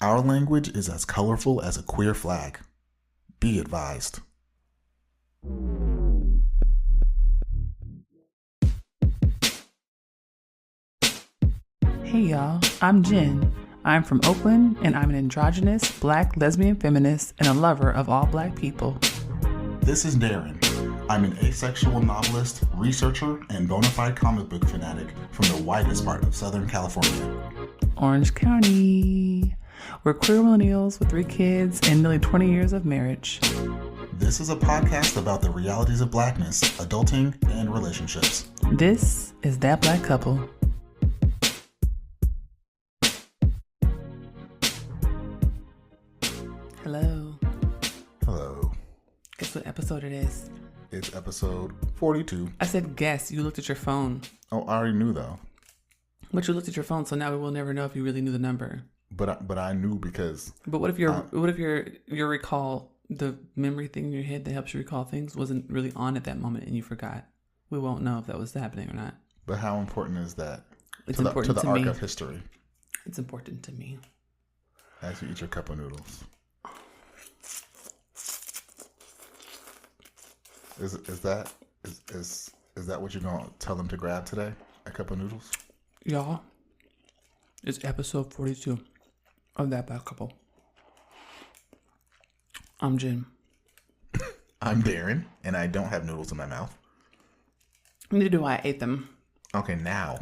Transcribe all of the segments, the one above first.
Our language is as colorful as a queer flag. Be advised. Hey y'all, I'm Jenn. I'm from Oakland and I'm an androgynous, black, lesbian feminist and a lover of all black people. This is Daren. I'm an asexual novelist, researcher, and bona fide comic book fanatic from the widest part of Southern California. Orange County. We're queer millennials with 3 kids and nearly 20 years of marriage. This is a podcast about the realities of blackness, adulting, and relationships. This is That Black Couple. Hello. Hello. Guess what episode it is? It's episode 42. I said guess. You looked at your phone. Oh, I already knew though. But you looked at your phone, so now we will never know if you really knew the number. But I knew because. But what if your recall, the memory thing in your head that helps you recall things, wasn't really on at that moment and you forgot? We won't know if that was happening or not. But how important is that? It's to important the to arc me. of history. It's important to me. As you eat your cup of noodles. Is that what you're gonna tell them to grab today? A cup of noodles? Y'all, it's episode 42 of That Black Couple. I'm Jenn. I'm Daren, and I don't have noodles in my mouth. Neither do I. Ate them. Okay, now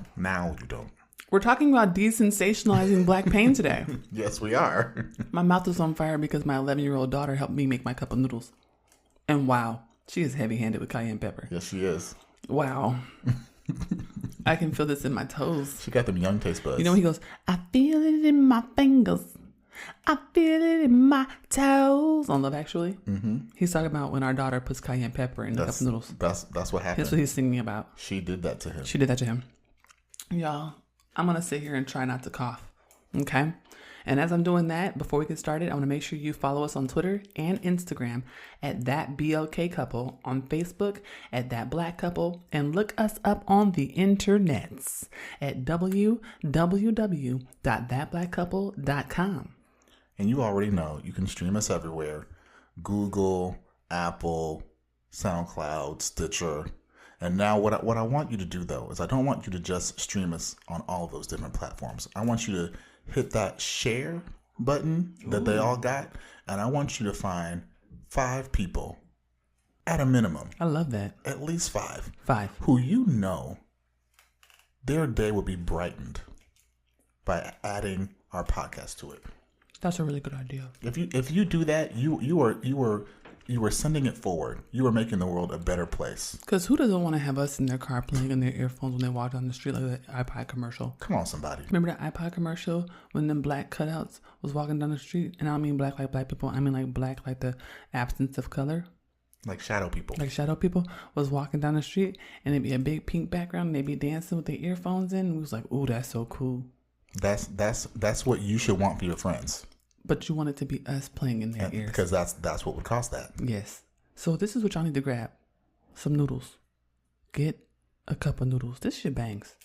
you don't. We're talking about desensationalizing black pain today. Yes, we are. My mouth is on fire because my 11-year-old daughter helped me make my cup of noodles. And wow, she is heavy-handed with cayenne pepper. Yes, she is. Wow. I can feel this in my toes. She got them young taste buds. You know when he goes, I feel it in my fingers. I feel it in my toes. On Love Actually. Mm-hmm. He's talking about when our daughter puts cayenne pepper in the cup of noodles. That's what happened. That's what he's singing about. She did that to him. She did that to him. Y'all, I'm going to sit here and try not to cough. Okay? And as I'm doing that, before we get started, I want to make sure you follow us on Twitter and Instagram at That BLK Couple, on Facebook at That Black Couple, and look us up on the internets at www.thatblackcouple.com. And you already know you can stream us everywhere: Google, Apple, SoundCloud, Stitcher. And now what I want you to do, though, is I don't want you to just stream us on all of those different platforms. I want you to hit that share button that they all got, and I want you to find 5 people at a minimum. I love that. At least 5. 5. Who you know their day will be brightened by adding our podcast to it. That's a really good idea. If you do that, you are sending it forward. You are making the world a better place. Because who doesn't want to have us in their car playing in their earphones when they walk down the street like that iPod commercial? Come on, somebody. Remember that iPod commercial when them black cutouts was walking down the street? And I don't mean black like black people. I mean like black like the absence of color. Like shadow people. Like shadow people was walking down the street and it'd be a big pink background and they'd be dancing with their earphones in. And we was like, ooh, that's so cool. That's what you should want for your friends. But you want it to be us playing in their ears. Because that's what would cost that. Yes. So this is what y'all need to grab. Some noodles. Get a cup of noodles. This shit bangs.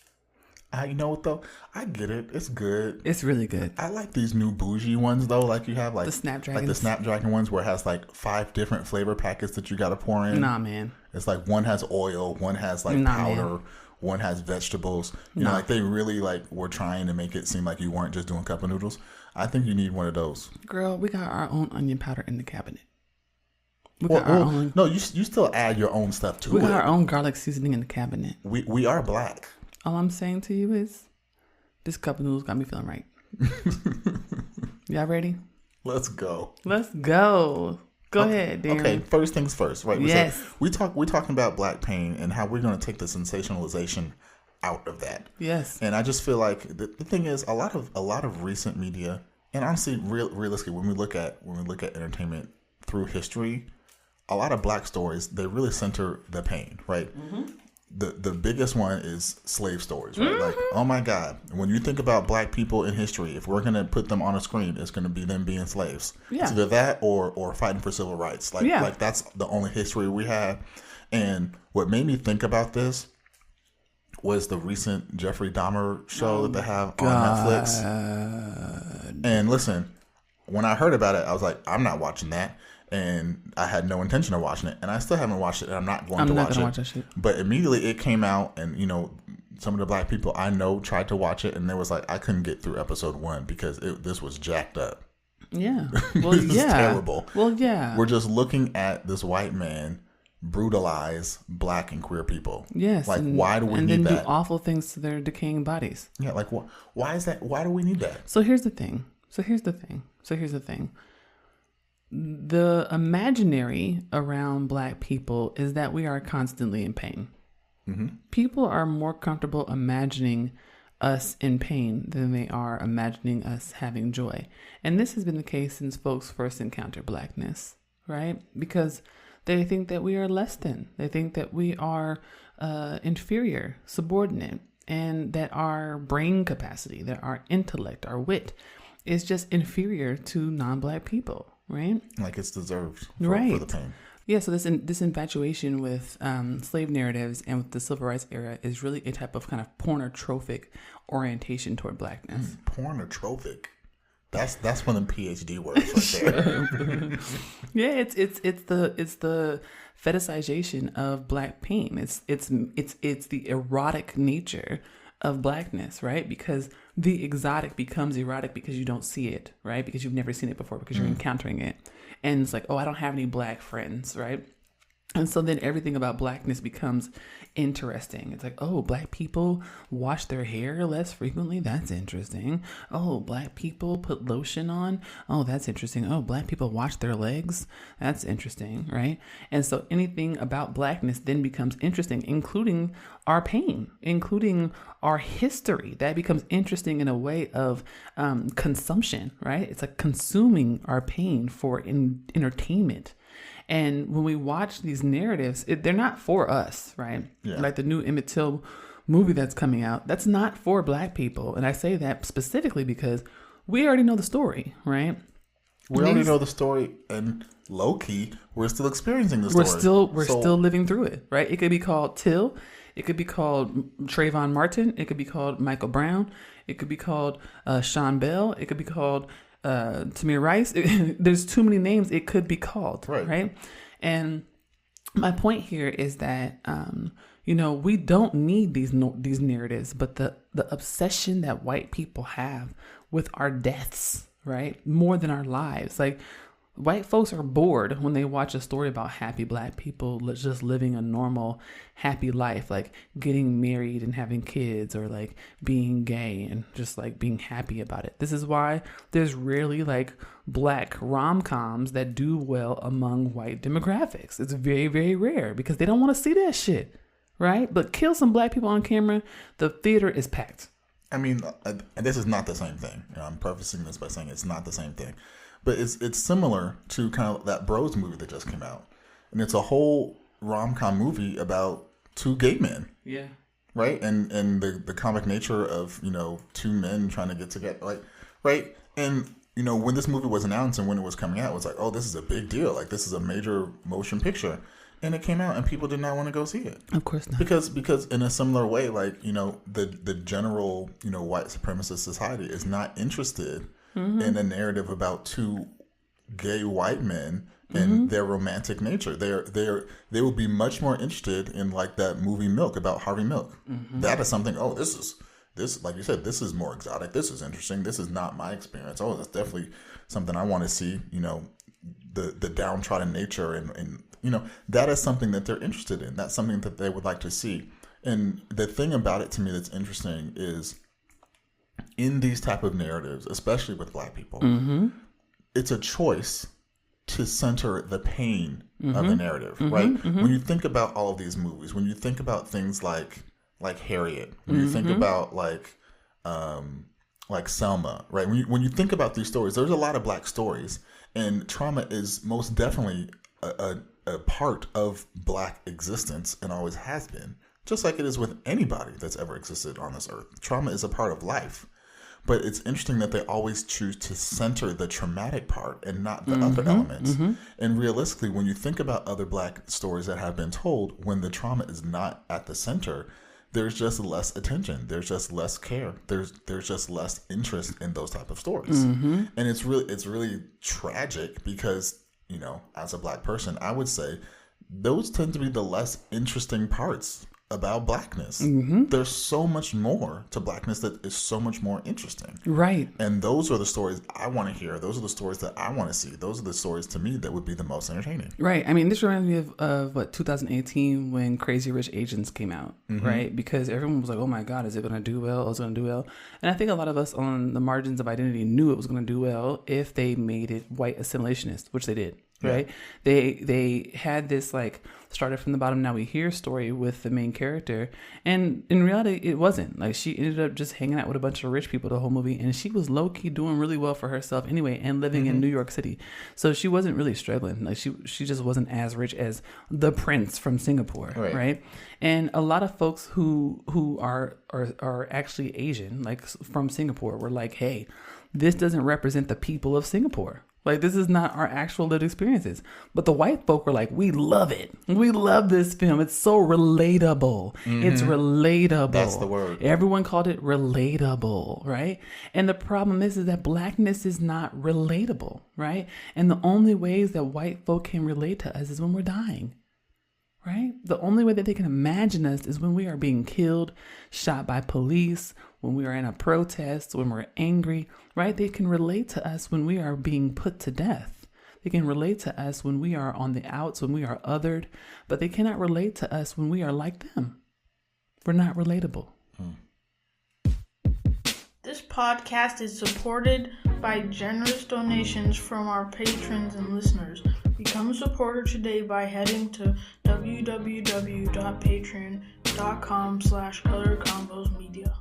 You know what though? I get it. It's good. It's really good. I like these new bougie ones though. Like you have like the Snapdragons. Like the Snapdragon ones where it has like 5 different flavor packets that you got to pour in. Nah, man. It's like one has oil, one has like powder, man. One has vegetables. You know, like they really like were trying to make it seem like you weren't just doing cup of noodles. I think you need one of those. Girl, we got our own onion powder in the cabinet. We got our own. No, you still add your own stuff to it. We got our own garlic seasoning in the cabinet. We are black. All I'm saying to you is, this cup of noodles got me feeling right. Y'all ready? Let's go. Let's go. Go ahead, Daren. Okay, first things first, right? Yes. So we're talking about black pain and how we're going to take the sensationalization out of that. Yes. And I just feel like the thing is a lot of recent media, and honestly, realistically, when we look at entertainment through history, a lot of black stories, they really center the pain, right? Mm-hmm. The biggest one is slave stories, right? Mm-hmm. Like, oh my God, when you think about black people in history, if we're gonna put them on a screen, it's gonna be them being slaves. Yeah. It's either that or fighting for civil rights. Like that's the only history we have. And what made me think about this was the recent Jeffrey Dahmer show that they have on Netflix. And listen, when I heard about it, I was like, I'm not watching that. And I had no intention of watching it. And I still haven't watched it. And I'm not going to watch it. Watch that shit. But immediately it came out, and, you know, some of the black people I know tried to watch it, and they was like, I couldn't get through episode 1 because this was jacked up. Yeah. Well, this is terrible. Well, yeah. We're just looking at this white man brutalize black and queer people. Yes. Like, why do we need that? And then do awful things to their decaying bodies. Yeah, like, why is that? Why do we need that? So here's the thing. The imaginary around black people is that we are constantly in pain. Mm-hmm. People are more comfortable imagining us in pain than they are imagining us having joy. And this has been the case since folks first encountered blackness, right? Because they think that we are less than. They think that we are inferior, subordinate, and that our brain capacity, that our intellect, our wit is just inferior to non-black people, right? Like it's deserved for the pain. Yeah, so this infatuation with slave narratives and with the civil rights era is really a type of kind of pornotrophic orientation toward blackness. Pornotrophic. That's one of the PhD words right there. Yeah, it's the fetishization of black pain. It's the erotic nature of blackness, right? Because the exotic becomes erotic because you don't see it, right? Because you've never seen it before, because you're encountering it. And it's like, oh, I don't have any black friends, right? And so then everything about blackness becomes interesting. It's like, oh, black people wash their hair less frequently. That's interesting. Oh, black people put lotion on. Oh, that's interesting. Oh, black people wash their legs. That's interesting, right? And so anything about blackness then becomes interesting, including our pain, including our history. That becomes interesting in a way of consumption, right? It's like consuming our pain for entertainment. And when we watch these narratives, they're not for us, right? Yeah. Like the new Emmett Till movie that's coming out, that's not for black people. And I say that specifically because we already know the story, right? We already know the story, and low key, we're still experiencing the story. We're still living through it, right? It could be called Till, it could be called Trayvon Martin, it could be called Michael Brown, it could be called Sean Bell, it could be called Tamir Rice. There's too many names it could be called, right? And my point here is that we don't need these narratives, but the obsession that white people have with our deaths, right, more than our lives. Like, white folks are bored when they watch a story about happy black people just living a normal, happy life, like getting married and having kids, or like being gay and just like being happy about it. This is why there's rarely like black rom-coms that do well among white demographics. It's very, very rare because they don't want to see that shit, right? But kill some black people on camera, the theater is packed. I mean, this is not the same thing. I'm prefacing this by saying it's not the same thing. But it's similar to kind of that Bros movie that just came out. And it's a whole rom-com movie about two gay men. Yeah. Right? And the comic nature of, two men trying to get together. Like, right? And, when this movie was announced and when it was coming out, it was like, oh, this is a big deal. Like, this is a major motion picture. And it came out and people did not want to go see it. Of course not. Because in a similar way, like, the general, white supremacist society is not interested in a narrative about two gay white men and their romantic nature. They would be much more interested in like that movie Milk about Harvey Milk. That is something, oh, this like you said, this is more exotic. This is interesting. This is not my experience. Oh, that's definitely something I want to see, the downtrodden nature and that is something that they're interested in. That's something that they would like to see. And the thing about it to me that's interesting is in these type of narratives, especially with black people, it's a choice to center the pain of the narrative, right? When you think about all of these movies, when you think about things like Harriet, when you think about like Selma, right? When you think about these stories, there's a lot of black stories, and trauma is most definitely a part of black existence and always has been. Just like it is with anybody that's ever existed on this earth. Trauma is a part of life. But it's interesting that they always choose to center the traumatic part and not the other elements. And realistically, when you think about other black stories that have been told, when the trauma is not at the center, there's just less attention. There's just less care. There's just less interest in those type of stories. And it's really tragic because, you know, as a Black person, I would say those tend to be the less interesting parts about Blackness. There's so much more to Blackness that is so much more interesting. Right. And those are the stories I want to hear. Those are the stories that I want to see. Those are the stories to me that would be the most entertaining. Right. I mean, this reminds me of what, 2018 when Crazy Rich Asians came out, right? Because everyone was like, oh my God, is it going to do well? Is it going to do well? And I think a lot of us on the margins of identity knew it was going to do well if they made it white assimilationist, which they did. Right. They had this like started from the bottom, now we hear story with the main character. And in reality, it wasn't. Like, she ended up just hanging out with a bunch of rich people the whole movie. And she was low key doing really well for herself anyway and living in New York City. So she wasn't really struggling. Like, she just wasn't as rich as the prince from Singapore. Right. And a lot of folks who are actually Asian, like from Singapore, were like, hey, this doesn't represent the people of Singapore. Like, this is not our actual lived experiences. But the white folk were like, we love it. We love this film. It's so relatable. It's relatable. That's the word. Everyone called it relatable, right? And the problem is that Blackness is not relatable, right? And the only ways that white folk can relate to us is when we're dying. Right? The only way that they can imagine us is when we are being killed, shot by police, when we are in a protest, when we're angry, right? They can relate to us when we are being put to death. They can relate to us when we are on the outs, when we are othered, but they cannot relate to us when we are like them. We're not relatable. This podcast is supported by generous donations from our patrons and listeners. Become a supporter today by heading to www.patreon.com/colorcombosmedia.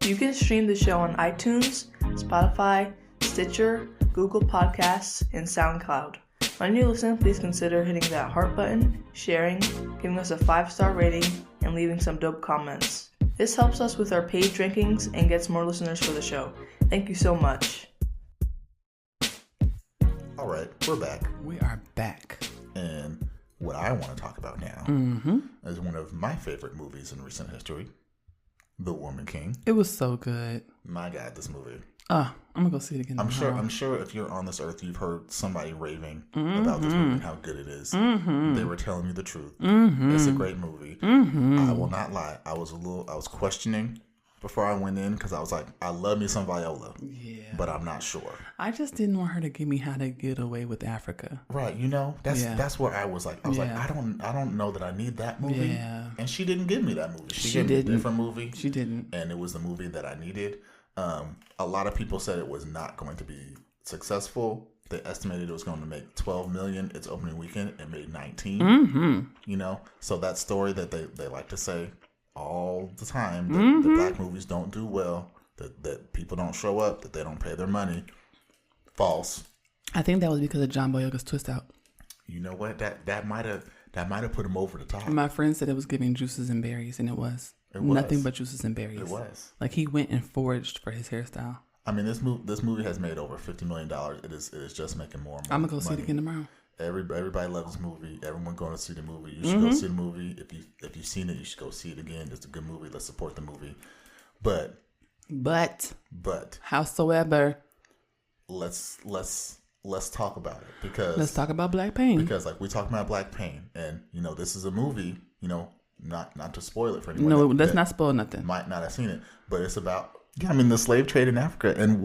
You can stream the show on iTunes, Spotify, Stitcher, Google Podcasts, and SoundCloud. When you listen, please consider hitting that heart button, sharing, giving us a 5-star rating, and leaving some dope comments. This helps us with our page rankings and gets more listeners for the show. Thank you so much. All right, we're back. We are back. And what I want to talk about now is one of my favorite movies in recent history, The Woman King. It was so good. My God, this movie. I'm gonna go see it again. I'm sure if you're on this earth, you've heard somebody raving about this movie and how good it is. They were telling you the truth. It's a great movie. I will not lie. I was questioning before I went in because I was like, I love me some Viola, but I'm not sure. I just didn't want her to give me How to Get Away with Africa. Right, you know, that's where I was like, I don't know that I need that movie. Yeah. And she didn't give me that movie. She gave me a different movie. She didn't. And it was the movie that I needed. A lot of people said it was not going to be successful. They estimated it was going to make $12 million its opening weekend. It made 19. You know, so that story that they like to say all the time that the Black movies don't do well, that people don't show up, that they don't pay their money. False. I think that was because of John Boyega's twist out. You know what? That might have put him over the top. My friend said it was giving juices and berries, and it was. Nothing but juices and berries. It was. Like, he went and foraged for his hairstyle. I mean, this movie has made over $50 million. It is just making more money. I'm gonna go see it again tomorrow. Everybody loves this movie. Everyone going to see the movie. You should go see the movie. If you've seen it, you should go see it again. It's a good movie. Let's support the movie. But howsoever, let's talk about it, because let's talk about Black pain. Because like we talking about Black pain, and you know this is a movie. You know, not to spoil it for anyone. No, let's not spoil nothing. Might not have seen it, but it's about the slave trade in Africa. And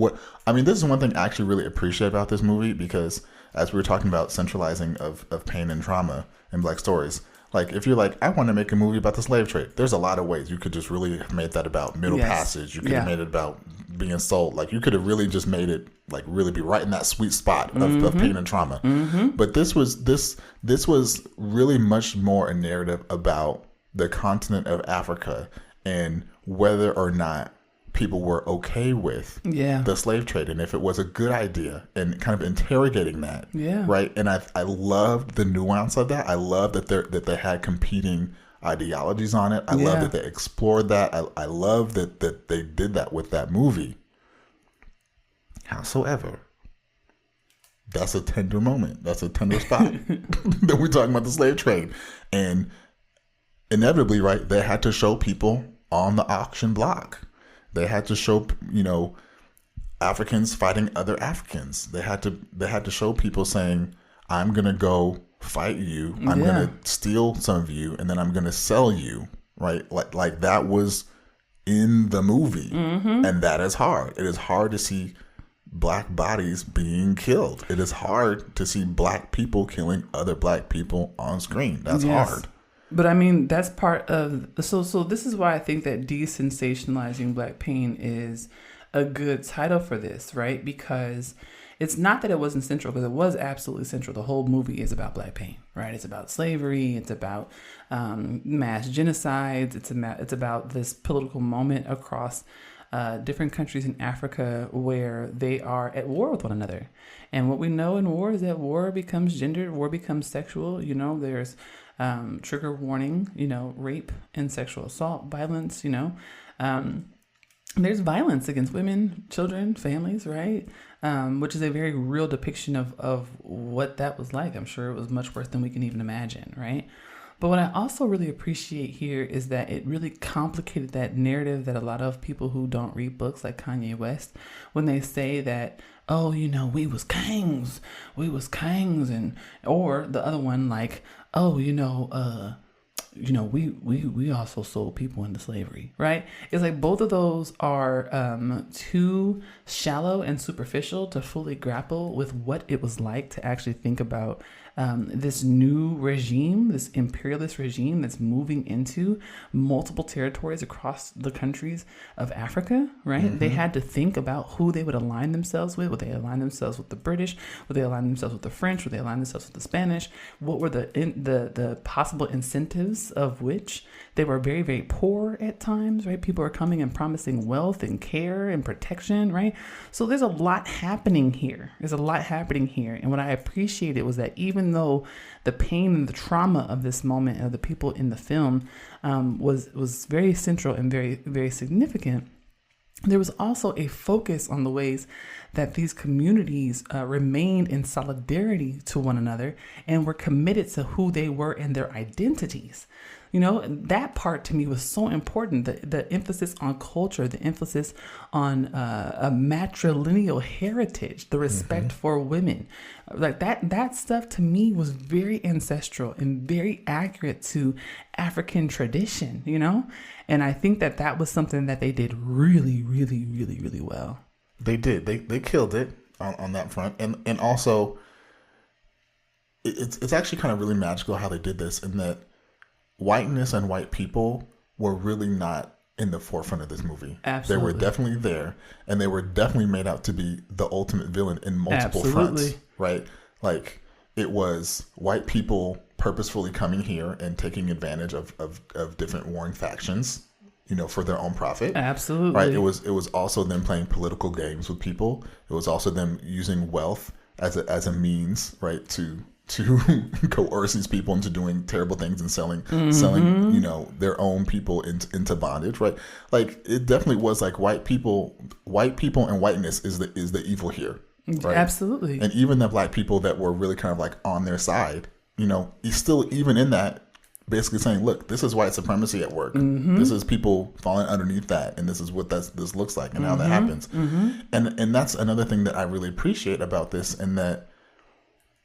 this is one thing I actually really appreciate about this movie, because as we were talking about centralizing of pain and trauma in Black stories, like if you're like, I want to make a movie about the slave trade, there's a lot of ways. You could just really have made that about Middle Passage. You could have made it about being sold. Like you could have really just made it like really be right in that sweet spot of pain and trauma. But this was really much more a narrative about the continent of Africa and whether or not people were okay with the slave trade, and if it was a good idea, and kind of interrogating that. Right. And I loved the nuance of that. I love that they had competing ideologies on it. I love that they explored that. I love that they did that with that movie. Howsoever, that's a tender moment. That's a tender spot that we're talking about the slave trade. And inevitably, right, they had to show people on the auction block. They had to show, Africans fighting other Africans. They had to show people saying, I'm going to go fight you. I'm going to steal some of you, and then I'm going to sell you, right? Like that was in the movie. And that is hard. It is hard to see black bodies being killed. It is hard to see black people killing other black people on screen. That's hard. But I mean, that's part of so this is why I think that Desensationalizing Black Pain is a good title for this, right? Because it's not that it wasn't central, because it was absolutely central. The whole movie is about Black pain, right? It's about slavery. It's about mass genocides. It's about this political moment across different countries in Africa where they are at war with one another. And what we know in war is that war becomes gendered, war becomes sexual. There's trigger warning, rape and sexual assault, violence, there's violence against women, children, families, right? Which is a very real depiction of what that was like. I'm sure it was much worse than we can even imagine, right? But what I also really appreciate here is that it really complicated that narrative that a lot of people who don't read books, like Kanye West, when they say that, oh, we was kings, and or the other one, like, oh, we also sold people into slavery, right? It's like both of those are too shallow and superficial to fully grapple with what it was like to actually think about this new regime, this imperialist regime that's moving into multiple territories across the countries of Africa, right? They had to think about who they would align themselves with. Would they align themselves with the British? Would they align themselves with the French? Would they align themselves with the Spanish? What were the possible incentives of which they were very, very poor at times, right? People are coming and promising wealth and care and protection, right? So there's a lot happening here. And what I appreciated was that even though the pain and the trauma of this moment of the people in the film was very central and very, very significant, there was also a focus on the ways that these communities remained in solidarity to one another and were committed to who they were and their identities. That part to me was so important. The emphasis on culture, the emphasis on a matrilineal heritage, the respect for women, like that stuff to me was very ancestral and very accurate to African tradition, And I think that was something that they did really, really, really, really well. They did. They killed it on that front, and also it's actually kind of really magical how they did this, in that whiteness and white people were really not in the forefront of this movie. Absolutely. They were definitely there, and they were definitely made out to be the ultimate villain in multiple fronts, right? Like, it was white people purposefully coming here and taking advantage of different warring factions, for their own profit. Absolutely. Right. It was also them playing political games with people. It was also them using wealth as a means, right, to coerce these people into doing terrible things and selling their own people into bondage, right? Like, it definitely was like white people and whiteness is the evil here, right? Absolutely. And even the black people that were really kind of like on their side, he's still, even in that, basically saying, look, this is white supremacy at work. This is people falling underneath that, and this is what this looks like and how that happens. And that's another thing that I really appreciate about this, and that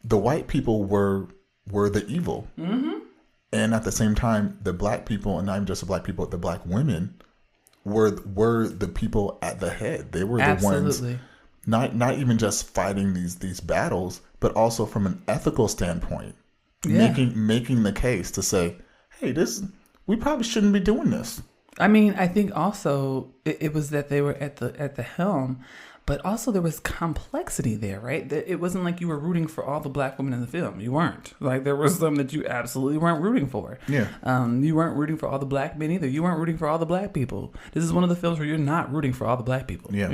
the white people were the evil. And at the same time, the black people, and not even just the black people, the black women were the people at the head. They were the ones not even just fighting these battles, but also from an ethical standpoint, making the case to say, hey, we probably shouldn't be doing this. I mean, I think also it was that they were at the helm, but also there was complexity there, right? It wasn't like you were rooting for all the black women in the film. You weren't. Like, there was some that you absolutely weren't rooting for. Yeah. You weren't rooting for all the black men either. You weren't rooting for all the black people. This is one of the films where you're not rooting for all the black people. Yeah.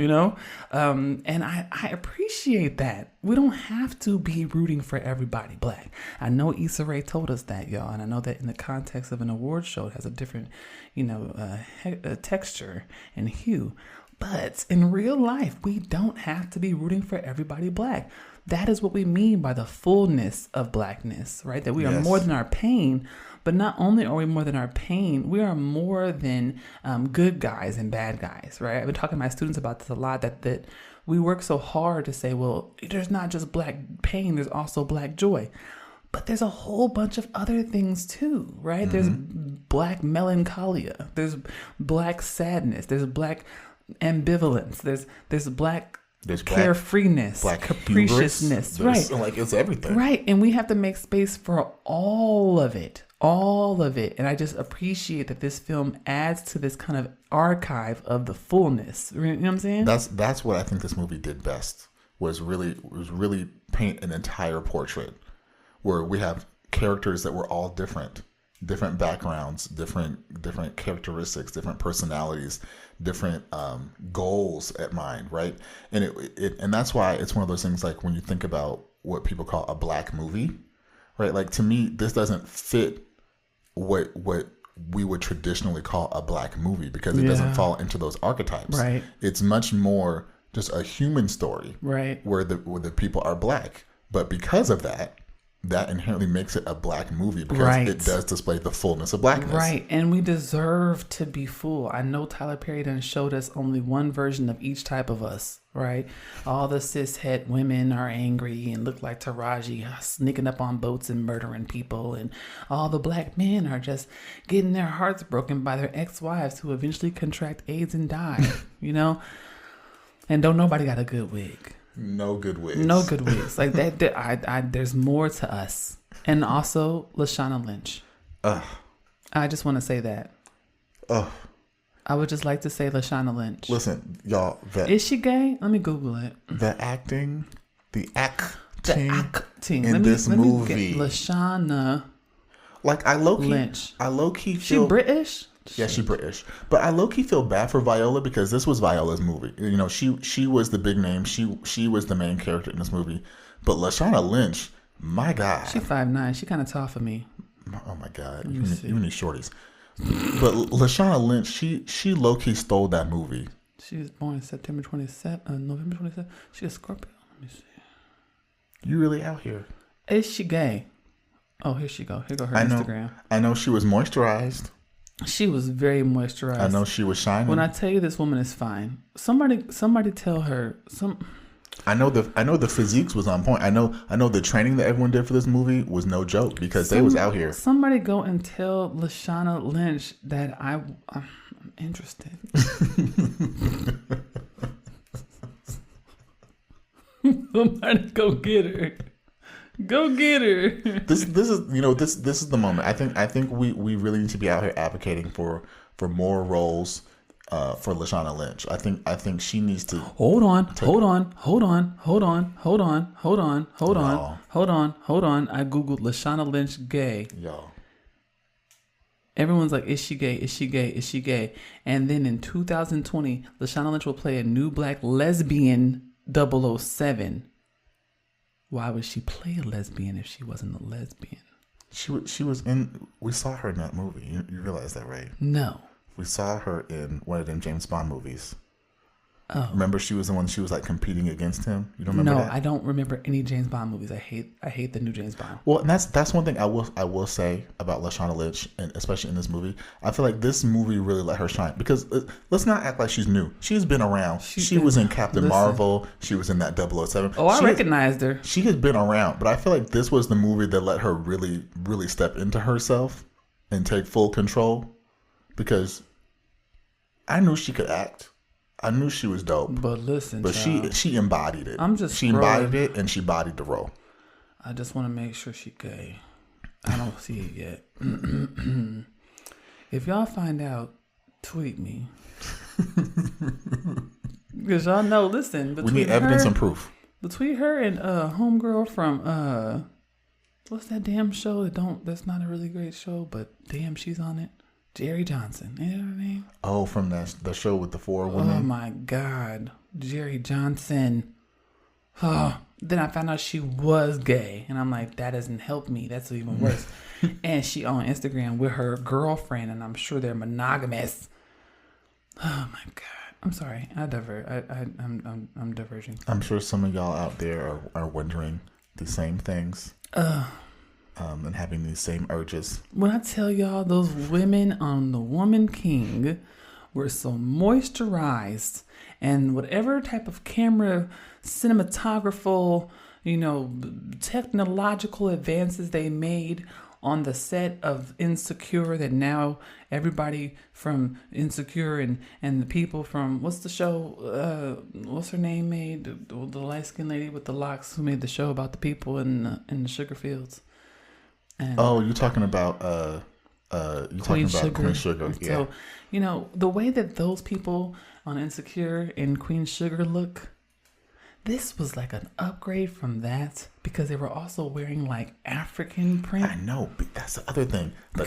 And I appreciate that. We don't have to be rooting for everybody black. I know Issa Rae told us that, y'all, and I know that in the context of an award show, it has a different, texture and hue. But in real life, we don't have to be rooting for everybody black. That is what we mean by the fullness of blackness, right? That we are more than our pain. But not only are we more than our pain, we are more than good guys and bad guys, right? I've been talking to my students about this a lot, that we work so hard to say, well, there's not just black pain, there's also black joy. But there's a whole bunch of other things too, right? There's black melancholia, there's black sadness, there's black ambivalence, there's black carefreeness, black capriciousness, right? Like, it's everything, right? And we have to make space for all of it. And I just appreciate that this film adds to this kind of archive of the fullness. You know what I'm saying? That's what I think this movie did best, was really paint an entire portrait where we have characters that were all different backgrounds, different characteristics, different personalities, different goals at mind, right? And and that's why it's one of those things, like when you think about what people call a black movie, right? Like, to me, this doesn't fit what we would traditionally call a black movie, because it doesn't fall into those archetypes. Right. It's much more just a human story, right? Where the people are black, but because of that inherently makes it a black movie, because it does display the fullness of blackness. Right. And we deserve to be full. I know Tyler Perry done showed us only one version of each type of us, right? All the cishet women are angry and look like Taraji, sneaking up on boats and murdering people. And all the black men are just getting their hearts broken by their ex-wives who eventually contract AIDS and die, you know? And don't nobody got a good wig. No good wigs. Like that. There's more to us. And also Lashana Lynch. I just want to say that. I would just like to say Lashana Lynch. Listen, y'all. Is she gay? Let me Google it. The acting in this movie. Lashana. Like, I low key feel. She British? Yeah, she's British. But I low-key feel bad for Viola, because this was Viola's movie. You know, she was the big name. She was the main character in this movie. But Lashana Lynch, my God. She's 5'9". She kind of tall for me. Oh, my God. You need shorties. But Lashana Lynch, she low-key stole that movie. She was born November 27th. She's a Scorpio. Let me see. You really out here. Is she gay? Oh, here she go. Here go her Instagram. I know she was moisturized. She was very moisturized. I know she was shining. When I tell you this woman is fine, somebody tell her some. I know the physiques was on point. I know the training that everyone did for this movie was no joke, because they was out here. Somebody go and tell Lashana Lynch that I'm interested. Somebody go get her. Go get her. This is the moment. I think we really need to be out here advocating for more roles for Lashana Lynch. I think she needs to hold on. I googled Lashana Lynch gay. Y'all. Everyone's like, is she gay? Is she gay? Is she gay? And then in 2020, Lashana Lynch will play a new black lesbian 007. Why would she play a lesbian if she wasn't a lesbian? She was in. We saw her in that movie. You realize that, right? No. We saw her in one of them James Bond movies. Oh. Remember, she was the one. She was like competing against him. You don't remember that? No, I don't remember any James Bond movies. I hate the new James Bond. Well, and that's one thing I will say about Lashana Lynch, and especially in this movie. I feel like this movie really let her shine, because let's not act like she's new. She's been around. She was in Captain Marvel. She was in that 007. Oh, I recognized her. She has been around, but I feel like this was the movie that let her really, really step into herself and take full control, because I knew she could act. I knew she was dope. But listen, but child, she embodied it. She embodied it, and she bodied the role. I just want to make sure she gay. I don't see it yet. If y'all find out, tweet me. Because y'all know, listen, we need evidence and proof. Between her and homegirl from what's that damn show that's not a really great show, but damn, she's on it. Jerry Johnson, you know what I mean? Oh, from the show with the 4 women? Oh my God, Jerry Johnson. Oh, then I found out she was gay, and I'm like, that doesn't help me. That's even worse. And she on Instagram with her girlfriend, and I'm sure they're monogamous. Oh my God. I'm sorry. I'm diverging. I'm sure some of y'all out there are wondering the same things. And having these same urges. When I tell y'all those women on The Woman King were so moisturized, and whatever type of camera, cinematographical, technological advances they made on the set of Insecure, that now everybody from Insecure and the people from, what's the show, what's her name made, the light-skinned lady with the locks who made the show about the people in the sugar fields. And you're talking about Queen Sugar. Yeah. So, the way that those people on Insecure and Queen Sugar look, this was like an upgrade from that, because they were also wearing like African print. I know, but that's the other thing. The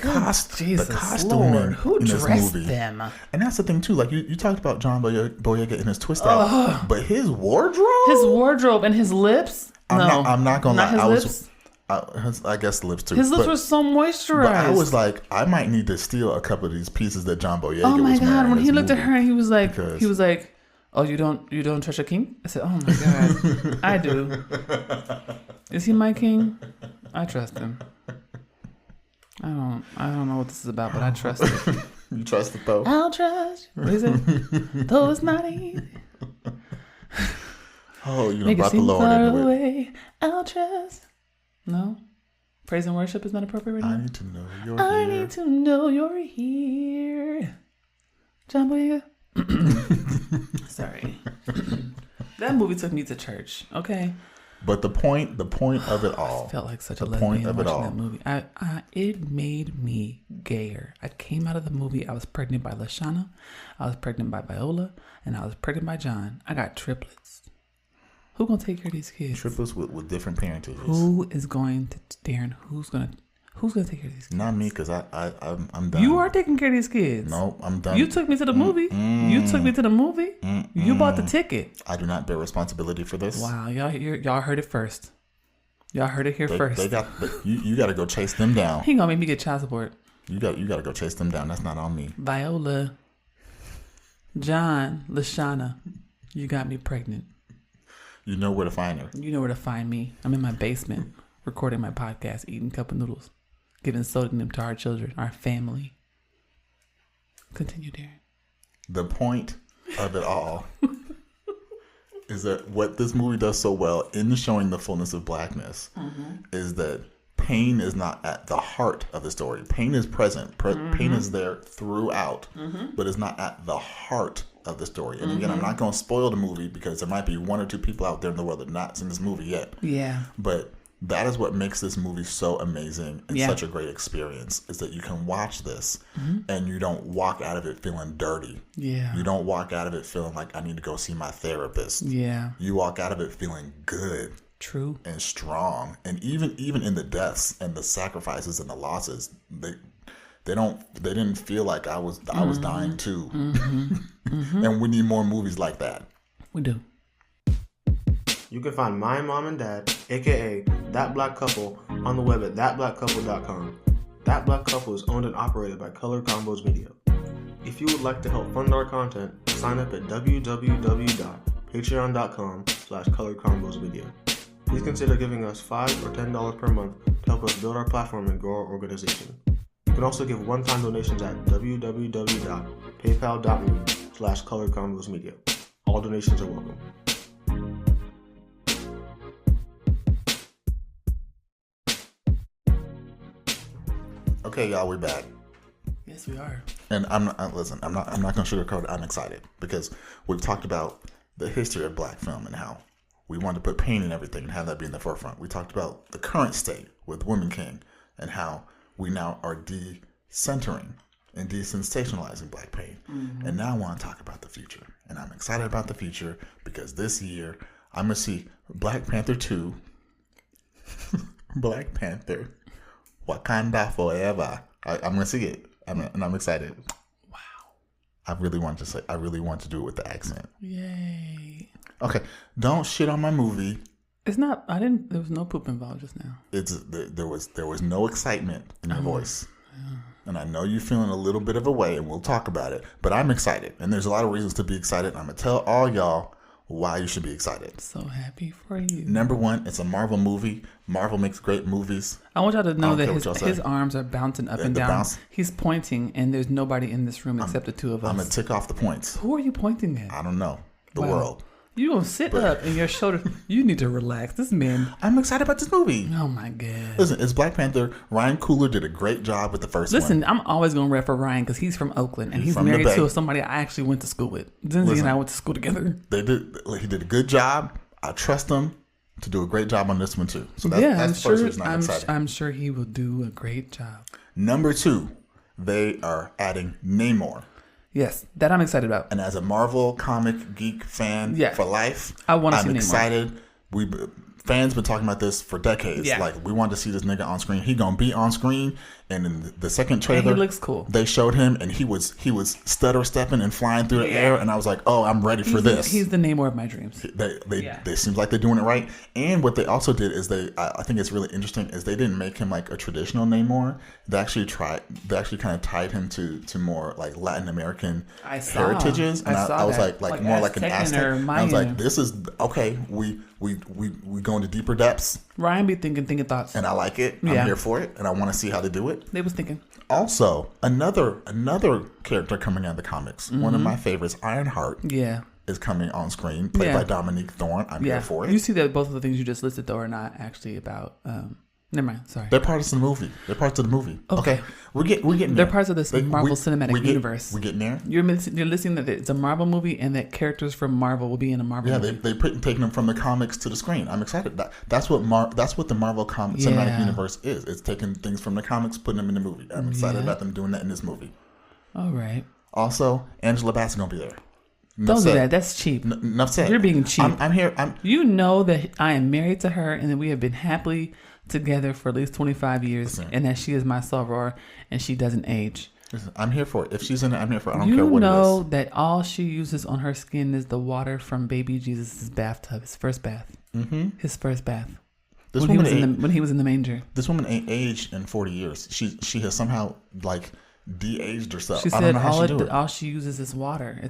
Jesus costuming Lord, who in this dressed movie. them? And that's the thing too. Like you talked about John Boyega and his twist out, but his wardrobe, and his lips. I'm not gonna lie. His lips. I guess the lips too. His lips were so moisturized. But I was like, I might need to steal a couple of these pieces that John Boyega was wearing. Oh my God! When he looked movie. at her, he was like, "Oh, you don't trust your king?" I said, "Oh my God, I do. Is he my king? I trust him. I don't know what this is about, but I trust him. You trust the though? I'll trust. What is it? Though it's not easy. Oh, you Make brought it the seem Lord far into it. away. I'll trust. No, praise and worship is not appropriate right now. I need to know you're I here. need to know you're here. John Boyega. Sorry. That movie took me to church. Okay. But the point of it all. I felt like such a the lesbian point of it watching all. that movie. It made me gayer. I came out of the movie. I was pregnant by Lashana. I was pregnant by Viola, and I was pregnant by John. I got triplets. Who gonna take care of these kids? Triplets with different parentages. Who is going to, Darren? Who's gonna take care of these kids? Not me, because I'm done. You are taking care of these kids. No, I'm done. You took me to the movie. You took me to the movie. You bought the ticket. I do not bear responsibility for this. Wow, y'all heard it first. Y'all heard it here first. They got you got to go chase them down. He gonna make me get child support. You got to go chase them down. That's not on me. Viola, John, Lashana, you got me pregnant. You know where to find her. You know where to find me. I'm in my basement recording my podcast, eating cup of noodles, giving sodium to our children, our family. Continue, Darren. The point of it all is that what this movie does so well in showing the fullness of blackness is that pain is not at the heart of the story. Pain is present. Pain is there throughout, but it's not at the heart of the story. And again, I'm not going to spoil the movie, because there might be one or two people out there in the world that have not seen this movie yet. Yeah. But that is what makes this movie so amazing and such a great experience, is that you can watch this and you don't walk out of it feeling dirty. Yeah. You don't walk out of it feeling like I need to go see my therapist. Yeah. You walk out of it feeling good. True. And strong. And even in the deaths and the sacrifices and the losses, they didn't feel like I was dying too. And we need more movies like that. We do. You can find my mom and dad, aka That Black Couple, on the web at thatblackcouple.com. That Black Couple is owned and operated by Color Combos Media. If you would like to help fund our content, sign up at www.patreon.com/colorcombosmedia. Please consider giving us $5 or $10 per month to help us build our platform and grow our organization. You can also give one-time donations at www.paypal.me/colorcombosmedia. All donations are welcome. Okay, y'all, we're back. Yes, we are. And I'm not going to sugarcoat it. I'm excited because we've talked about the history of black film and how we want to put pain in everything and have that be in the forefront. We talked about the current state with Woman King and how we now are de-centering and desensationalizing black pain. And now I want to talk about the future. And I'm excited about the future because this year I'm going to see Black Panther 2, Black Panther, Wakanda Forever. I'm going to see it. And I'm excited. Wow. I really want to do it with the accent. Yay. Okay, don't shit on my movie. It's not. There was no poop involved just now. There was no excitement in your voice. and I know you're feeling a little bit of a way, and we'll talk about it, but I'm excited, and there's a lot of reasons to be excited. I'm going to tell all y'all why you should be excited. So happy for you. Number one, it's a Marvel movie. Marvel makes great movies. I want y'all to know that his arms are bouncing up and down. Bounce. He's pointing, and there's nobody in this room except the two of us. I'm going to tick off the points. Who are you pointing at? I don't know. The world. You gonna sit up and your shoulder. You need to relax. This man. I'm excited about this movie. Oh my god. Listen, it's Black Panther. Ryan Coogler did a great job with the first one. Listen, I'm always gonna refer Ryan because he's from Oakland and he's married to somebody I actually went to school with. Zinzi and I went to school together. He did a good job. I trust him to do a great job on this one too. So that's the first reason I'm excited. I'm sure he will do a great job. Number two, they are adding Namor. Yes, that I'm excited about. And as a Marvel comic geek fan for life, I'm excited. Fans been talking about this for decades. Yeah. Like, we wanted to see this nigga on screen. He gonna be on screen. And in the second trailer, he looks cool. They showed him, and he was stutter stepping and flying through the air. And I was like, oh, I'm ready for this. He's the Namor of my dreams. They seems like they're doing it right. And what they also did is I think it's really interesting is they didn't make him like a traditional Namor. They actually kind of tied him to more like Latin American heritages. And I was like more like an Aztec. I was like, this is okay. We go into deeper depths. Ryan be thinking thoughts, and I like it. I'm here for it, and I want to see how they do it. They was thinking. Also, another character coming out of the comics, one of my favorites, Ironheart. Yeah. Is coming on screen, played by Dominique Thorne. I'm here for it. You see that both of the things you just listed though are not actually about. Never mind. Sorry. They're parts of the movie. Okay. We're getting there. They're parts of this Marvel Cinematic Universe. We're getting there. You're listening that it's a Marvel movie and that characters from Marvel will be in a Marvel movie. Yeah, they're taking them from the comics to the screen. I'm excited. That's what the Marvel Cinematic Universe is. It's taking things from the comics, putting them in the movie. I'm excited about them doing that in this movie. All right. Also, Angela Bassett's going to be there. Don't do that. That's cheap. Enough said. You're being cheap. I'm here. You know that I am married to her and that we have been happily together for at least 25 years, and that she is my soror and she doesn't age. Listen, I'm here for it. If she's in it, I'm here for it. I don't care what it is. You know that all she uses on her skin is the water from baby Jesus' bathtub, his first bath. Mm-hmm. His first bath. When he was in the manger. This woman ain't aged in 40 years. She has somehow like de-aged herself. She said all she uses is water.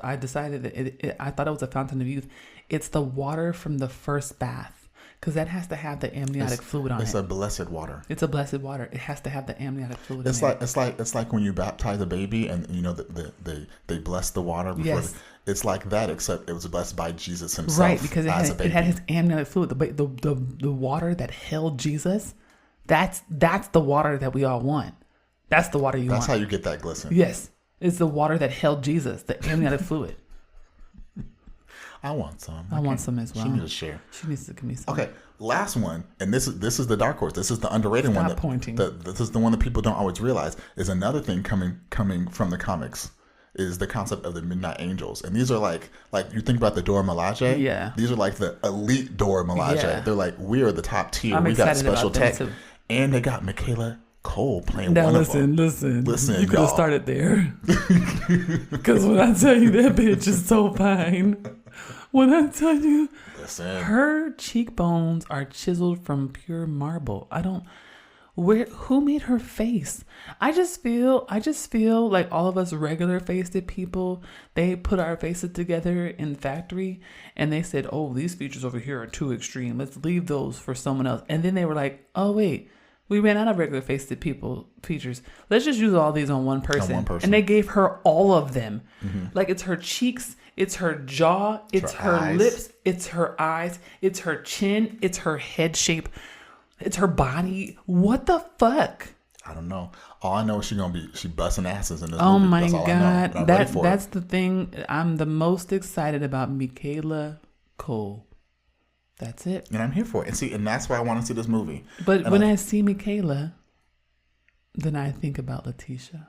I decided that I thought it was a fountain of youth. It's the water from the first bath. Because that has to have the amniotic fluid on it. It's a blessed water. It's a blessed water. It has to have the amniotic fluid in it. It's like when you baptize a baby and you know they bless the water before. Yes. It's like that, except it was blessed by Jesus himself. Right, because it had his amniotic fluid. The water that held Jesus. That's the water that we all want. That's the water you want. That's how you get that glisten. Yes, it's the water that held Jesus, the amniotic fluid. I want some. I want some as well. She needs to share. She needs to give me some. Okay, last one, and this is the dark horse. This is the underrated one. This is the one that people don't always realize is another thing coming from the comics is the concept of the Midnight Angels, and these are like you think about the Dora Milaje. Yeah. These are like the elite Dora Milaje. Yeah. They're like we are the top tier. We got special tech, and they got Michaela Cole playing one of them. Listen. You could have started there, because when I tell you that bitch is so fine. When I tell you, her cheekbones are chiseled from pure marble. Who made her face? I just feel like all of us regular faced people, they put our faces together in factory and they said, oh, these features over here are too extreme. Let's leave those for someone else. And then they were like, oh, wait, we ran out of regular faced features. Let's just use all these on one person. And they gave her all of them. Mm-hmm. Like it's her cheeks. It's her jaw, it's her lips, it's her eyes, it's her chin, it's her head shape, it's her body. What the fuck? I don't know. All I know is she busting asses in this movie. Oh my God. That's the thing. I'm the most excited about Michaela Cole. That's it. And I'm here for it. And that's why I want to see this movie. But when I see Michaela, then I think about Letitia.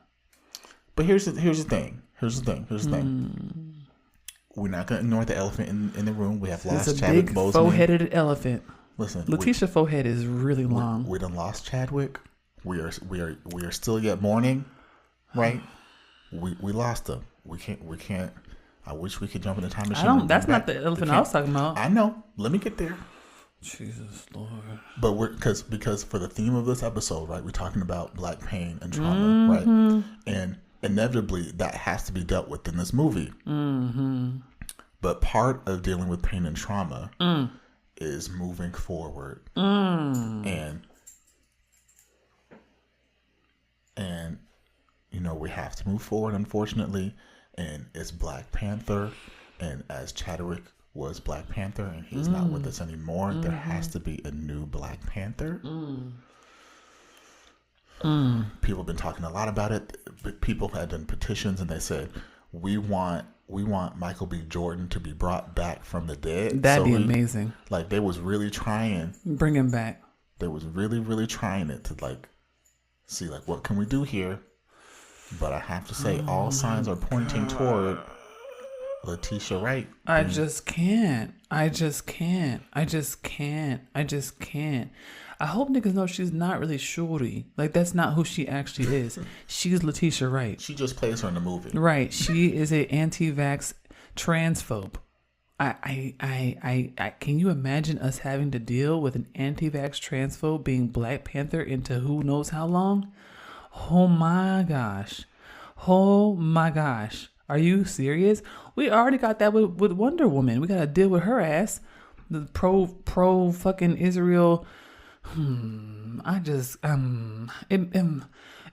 But here's the thing. We're not going to ignore the elephant in the room. We have lost Chadwick Boseman. It's a big four-headed elephant. Listen, Letitia forehead is really long. We done lost Chadwick. We are still yet mourning, right? We lost him. We can't. I wish we could jump in the time machine. That's not the elephant I was talking about. I know. Let me get there. Jesus Lord. But because for the theme of this episode, right, we're talking about black pain and trauma, right? And inevitably that has to be dealt with in this movie. But part of dealing with pain and trauma is moving forward. And you know, we have to move forward, unfortunately. And it's Black Panther, and as Chadwick was Black Panther and he's not with us anymore, there has to be a new Black Panther. People have been talking a lot about it. People had done petitions and they said, we want Michael B. Jordan to be brought back from the dead. That'd be amazing. Like, they was really trying. Bring him back. They was really, really trying it to, like, see, like, what can we do here? But I have to say, all signs are pointing toward Letitia Wright. I just can't. I hope niggas know she's not really Shuri. Like, that's not who she actually is. She's Letitia Wright. She just plays her in the movie. Right. She is a anti-vax transphobe. I can you imagine us having to deal with an anti-vax transphobe being Black Panther into who knows how long? Oh my gosh. Are you serious? We already got that with Wonder Woman. We got to deal with her ass. The pro fucking Israel.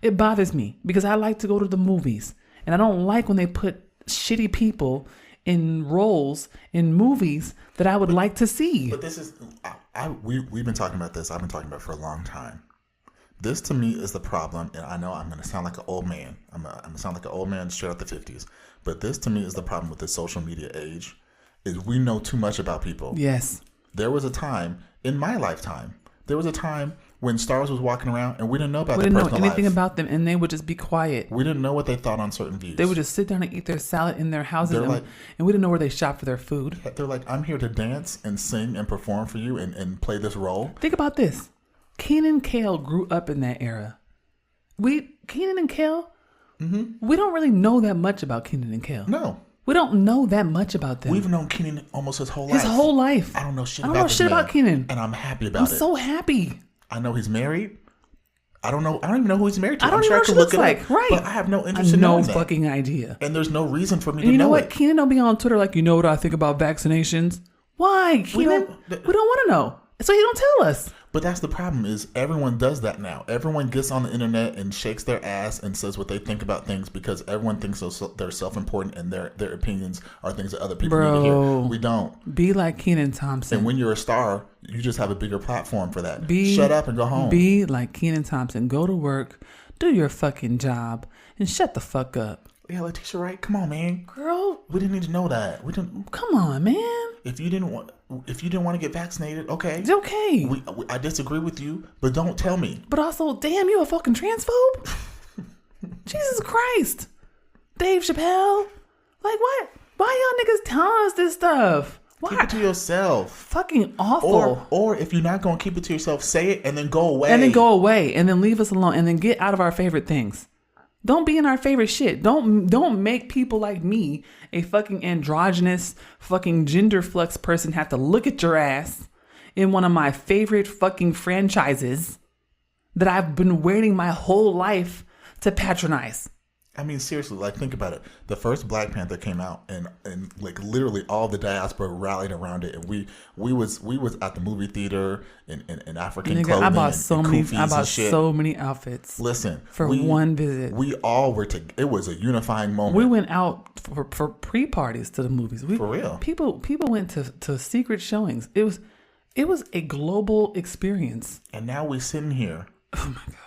It bothers me because I like to go to the movies and I don't like when they put shitty people in roles in movies that I would like to see. But this is, we've been talking about this. I've been talking about it for a long time. This to me is the problem, and I know I'm going to sound like an old man. I'm going to sound like an old man straight out the 50s. But this to me is the problem with the social media age, is we know too much about people. Yes. There was a time, in my lifetime, when stars was walking around and we didn't know about their personal life. We didn't know anything about them, and they would just be quiet. We didn't know what they thought on certain views. They would just sit down and eat their salad in their houses, and we didn't know where they shop for their food. They're like, I'm here to dance and sing and perform for you and play this role. Think about this. Kenan and Kel grew up in that era. Kenan and Kel, we don't really know that much about Kenan and Kel. No. We don't know that much about them. We've known Kenan almost his whole life. His whole life. I don't know shit about Kenan. And I'm happy about it. I'm so happy. I know he's married. I don't even know who he's married to. I don't even know what she looks like. Right. But I have no interest in knowing that. No fucking idea. And there's no reason for me to know it. You know what? Kenan don't be on Twitter like, you know what I think about vaccinations? Why, Kenan? We don't want to know. So he don't tell us. But that's the problem, is everyone does that now. Everyone gets on the internet and shakes their ass and says what they think about things because everyone thinks they're self-important and their opinions are things that other people need to hear. We don't. Be like Kenan Thompson. And when you're a star, you just have a bigger platform for that. Shut up and go home. Be like Kenan Thompson. Go to work, do your fucking job, and shut the fuck up. Yeah, Letitia Wright, come on, man. Girl. We didn't need to know that. Come on, man. If you didn't want to get vaccinated, okay. It's okay. I disagree with you, but don't tell me. But also, damn, you a fucking transphobe? Jesus Christ. Dave Chappelle. Like, what? Why y'all niggas telling us this stuff? Why? Keep it to yourself. Fucking awful. Or if you're not going to keep it to yourself, say it and then go away. And then leave us alone and then get out of our favorite things. Don't be in our favorite shit. Don't make people like me, a fucking androgynous, fucking gender flux person, have to look at your ass in one of my favorite fucking franchises that I've been waiting my whole life to patronize. I mean, seriously, like, think about it. The first Black Panther came out, and like literally all the diaspora rallied around it, and we was at the movie theater in African clothing. I bought so many outfits. Listen, for one visit, we all were it was a unifying moment. We went out for pre-parties to the movies. For real, people went to secret showings. It was a global experience. And now we're sitting here. Oh my God.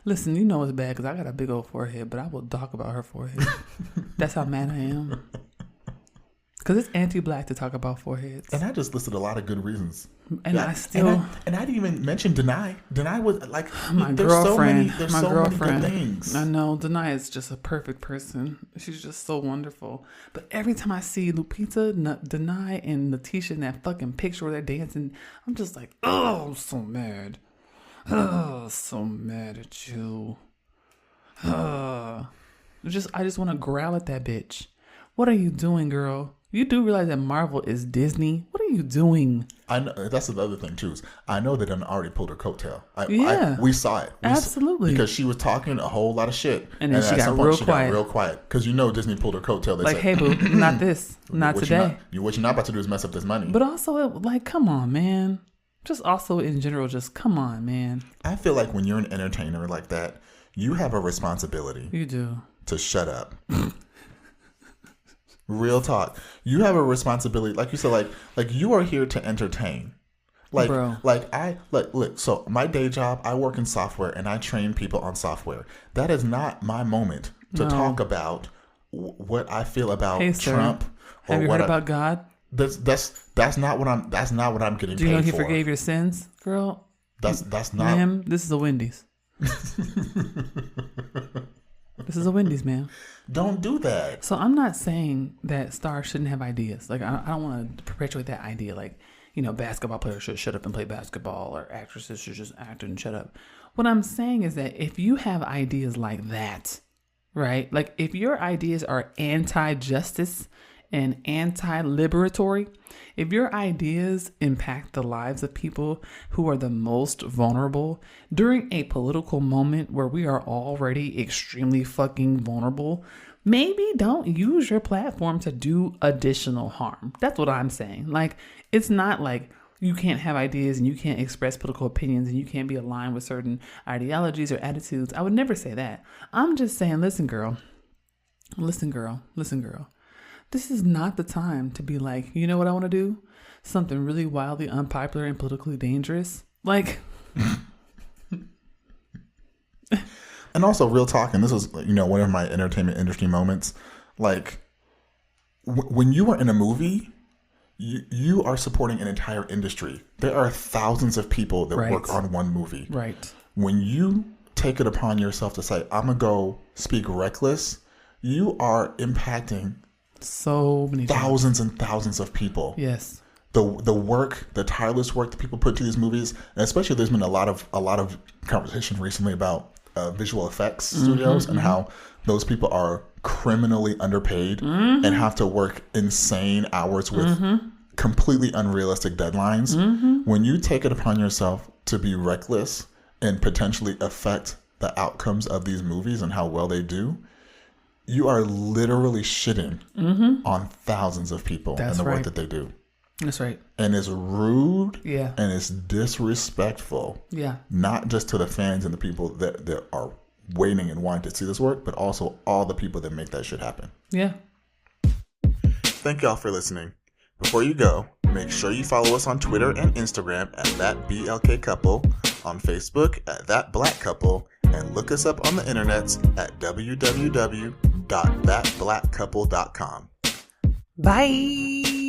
Listen, you know it's bad because I got a big old forehead, but I will talk about her forehead. That's how mad I am. Because it's anti-black to talk about foreheads. And I just listed a lot of good reasons. And I still... And I didn't even mention Denai. Denai was like... My girlfriend. There's so many good things. I know. Denai is just a perfect person. She's just so wonderful. But every time I see Lupita, Denai, and Letitia in that fucking picture where they're dancing, I'm just like, oh, I'm so mad. Oh, so mad at you. I just want to growl at that bitch. What are you doing, girl? You do realize that Marvel is Disney? What are you doing? I know, that's the other thing too. Is I know they done already pulled her coattail. We saw it. Absolutely. Because she was talking a whole lot of shit. And then she got real quiet. Because Disney pulled her coattail. They like, said, hey, boo, not this. Not today. What you're not about to do is mess up this money. But also, like, come on, man. Just also in general, just come on, man. I feel like when you're an entertainer like that, you have a responsibility. You do. To shut up. Real talk. You have a responsibility, like you said, like you are here to entertain. Like, bro. Look. So my day job, I work in software and I train people on software. That is not my moment to talk about what I feel about Trump. Or have you heard about God? That's not what I'm getting paid for. Do you know He forgave your sins, girl? That's not. Ma'am, this is a Wendy's. This is a Wendy's, man. Don't do that. So I'm not saying that stars shouldn't have ideas. Like, I don't want to perpetuate that idea. Like, basketball players should shut up and play basketball, or actresses should just act and shut up. What I'm saying is that if you have ideas like that, right? Like, if your ideas are anti-justice and anti-liberatory, if your ideas impact the lives of people who are the most vulnerable during a political moment where we are already extremely fucking vulnerable, maybe don't use your platform to do additional harm. That's what I'm saying. Like, it's not like you can't have ideas and you can't express political opinions and you can't be aligned with certain ideologies or attitudes. I would never say that. I'm just saying, listen, girl. This is not the time to be like, you know what I want to do? Something really wildly unpopular and politically dangerous. Like. And also, real talk, and this was, one of my entertainment industry moments. Like, when you are in a movie, you are supporting an entire industry. There are thousands of people that work on one movie. Right. When you take it upon yourself to say, I'm going to go speak reckless, you are impacting so many thousands and thousands of people. Yes. The work, the tireless work that people put to these movies, and especially there's been a lot of conversation recently about visual effects studios and how those people are criminally underpaid and have to work insane hours with completely unrealistic deadlines. When you take it upon yourself to be reckless and potentially affect the outcomes of these movies and how well they do, you are literally shitting on thousands of people and the work that they do. That's right. And it's rude. Yeah. And it's disrespectful. Yeah. Not just to the fans and the people that are waiting and wanting to see this work, but also all the people that make that shit happen. Yeah. Thank y'all for listening. Before you go, make sure you follow us on Twitter and Instagram at ThatBLKCouple, on Facebook at ThatBlackCouple, and look us up on the internets at www.thatblackcouple.com. Bye.